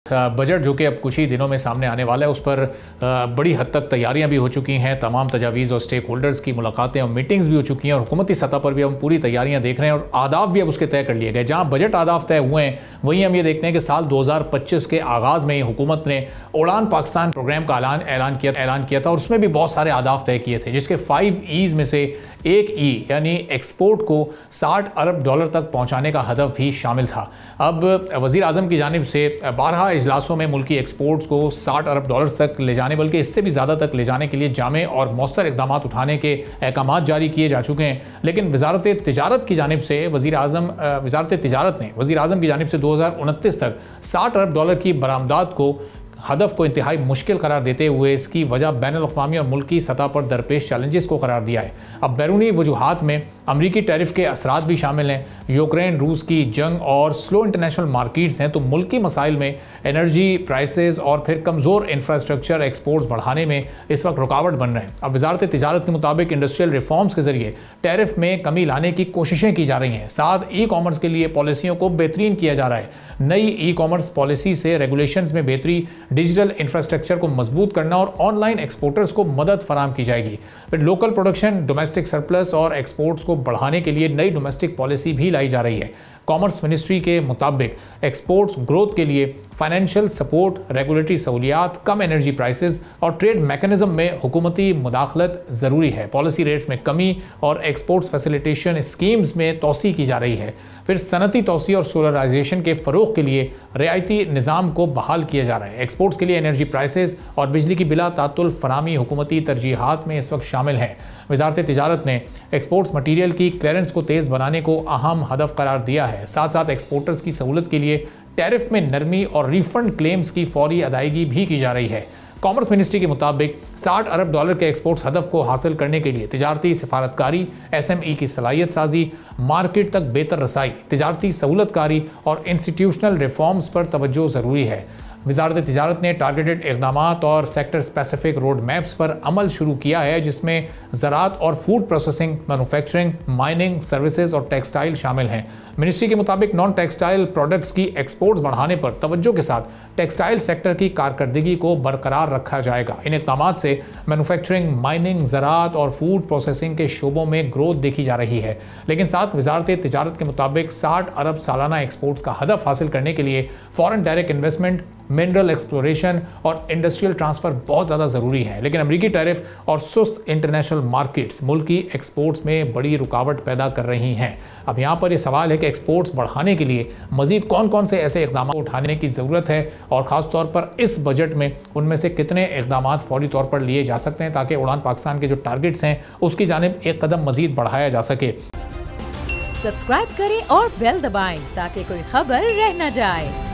Budget जो कि अब कुछ ही दिनों में सामने आने वाला है, उस पर बड़ी हद तक तैयारियां भी हो चुकी हैं। तमाम तजावीज़ और स्टेक होल्डर्स की मुलाकातें और मीटिंग्स भी हो चुकी हैं और हुकूमती सतह पर भी हम पूरी तैयारियां देख रहे हैं और आदाफ भी अब उसके तय कर लिए गए। जहां बजट आदाफ तय हुए हैं, वहीं हम ये देखते हैं कि साल 2025 के आगाज़ में हुकूमत ने उड़ान पाकिस्तान प्रोग्राम का ऐलान किया था और उसमें भी बहुत सारे आदाफ तय किए थे, जिसके 5 ईज़ में से एक ई यानी एक्सपोर्ट को $60 अरब तक पहुँचाने का हदफ भी शामिल था। अब वज़ीर आज़म की जानिब से 12 इजलासों में मुल्की एक्सपोर्ट्स को $60 अरब तक ले जाने, बल्कि इससे भी ज़्यादा तक ले जाने के लिए जामे और मौसर इक़दाम उठाने के अहकाम जारी किए जा चुके हैं। लेकिन वज़ारत तिजारत की जानिब से वज़ारत तिजारत ने वज़ीर आज़म की जानिब से 2029 तक $60 अरब की बरामदात को हदफ को इंतहाई मुश्किल करार देते हुए इसकी वजह बैनुल-अक़वामी और मुल्की सतह पर दरपेश चैलेंजेस को करार दिया है। अब बैरूनी वजूहात में अमरीकी टैरिफ के असरात भी शामिल हैं, यूक्रेन रूस की जंग और स्लो इंटरनेशनल मार्केट्स हैं, तो मुल्की मसाइल में एनर्जी प्राइसेस और फिर कमज़ोर इंफ्रास्ट्रक्चर एक्सपोर्ट्स बढ़ाने में इस वक्त रुकावट बन रहे हैं। अब वज़ारत तिजारत के मुताबिक इंडस्ट्रियल रिफॉर्म्स के ज़रिए टैरिफ में कमी लाने की कोशिशें की जा रही हैं। साथ ई कॉमर्स के लिए पॉलिसियों को बेहतरीन किया जा रहा है। नई ई कॉमर्स पॉलिसी से रेगुलेशंस में बेहतरी, डिजिटल इंफ्रास्ट्रक्चर को मजबूत करना और ऑनलाइन एक्सपोर्टर्स को मदद फराहम की जाएगी। फिर लोकल प्रोडक्शन, डोमेस्टिक सरप्लस और एक्सपोर्ट्स को बढ़ाने के लिए नई डोमेस्टिक पॉलिसी भी लाई जा रही है। कॉमर्स मिनिस्ट्री के मुताबिक एक्सपोर्ट्स ग्रोथ के लिए फाइनेंशियल सपोर्ट, रेगुलेटरी सहूलियात, कम एनर्जी प्राइसेस और ट्रेड मैकेनिज्म में हुकूमती मुदाखलत ज़रूरी है। पॉलिसी रेट्स में कमी और एक्सपोर्ट्स फैसिलिटेशन स्कीम्स में तोसी की जा रही है। फिर सनती तोसी और सोलराइजेशन के फ़रोग के लिए रियायती निज़ाम को बहाल किया जा रहा है। एक्सपोर्ट्स के लिए एनर्जी प्राइसेस और बिजली की बिला तातुल फरामी हुकूमती तरजीहात में इस वक्त शामिल है। वज़ारत तिजारत ने एक्सपोर्ट्स मटीरियल की क्लियरेंस को तेज़ बनाने को अहम हदफ करार दिया है। साथ साथ एक्सपोर्टर्स की सहूलत के लिए टैरिफ में नरमी और रिफंड क्लेम्स की फौरी अदायगी भी की जा रही है। कॉमर्स मिनिस्ट्री के मुताबिक $60 अरब के एक्सपोर्ट्स हदफ को हासिल करने के लिए तिजारती सिफारतकारी, SME की सलाहियत साजी, मार्केट तक बेहतर रसाई, तिजारती सहूलतकारी और इंस्टीट्यूशनल रिफॉर्म्स पर तवज्जो ज़रूरी है। वज़ारत तिजारत ने टारगेटेड इक़दामात और सेक्टर स्पेसिफिक रोड मैप्स पर अमल शुरू किया है, जिसमें ज़राअत और food processing, manufacturing, mining, services और टेक्सटाइल शामिल हैं। मिनिस्ट्री के मुताबिक नॉन टेक्सटाइल प्रोडक्ट्स की एक्सपोर्ट्स बढ़ाने पर तवज्जो के साथ टेक्सटाइल सेक्टर की कारकर्दगी को बरकरार रखा जाएगा। इन इक़दामात से मैन्युफैक्चरिंग, माइनिंग, ज़राअत और फूड प्रोसेसिंग के शोबों में ग्रोथ देखी जा रही है। लेकिन साथ वज़ारत तिजारत के मुताबिक $60 अरब सालाना एक्सपोर्ट्स का हदफ हासिल करने के लिए foreign direct investment, mineral exploration और इंडस्ट्रियल ट्रांसफ़र बहुत ज़्यादा ज़रूरी है। लेकिन अमरीकी टैरिफ और सुस्त इंटरनेशनल मार्केट्स मुल्की एक्सपोर्ट्स में बड़ी रुकावट पैदा कर रही हैं। अब यहाँ पर यह सवाल है कि एक्सपोर्ट्स बढ़ाने के लिए मज़ीद कौन कौन से ऐसे इक़दाम उठाने की ज़रूरत है और ख़ास तौर पर इस बजट में उनमें से कितने इक़दाम फ़ौरी तौर पर लिए जा सकते हैं, ताकि उड़ान पाकिस्तान के जो टारगेट्स हैं उसकी जानिब एक कदम मज़ीद बढ़ाया जा सके। सब्सक्राइब करें और बेल दबाएं ताकि कोई खबर रह न जाए।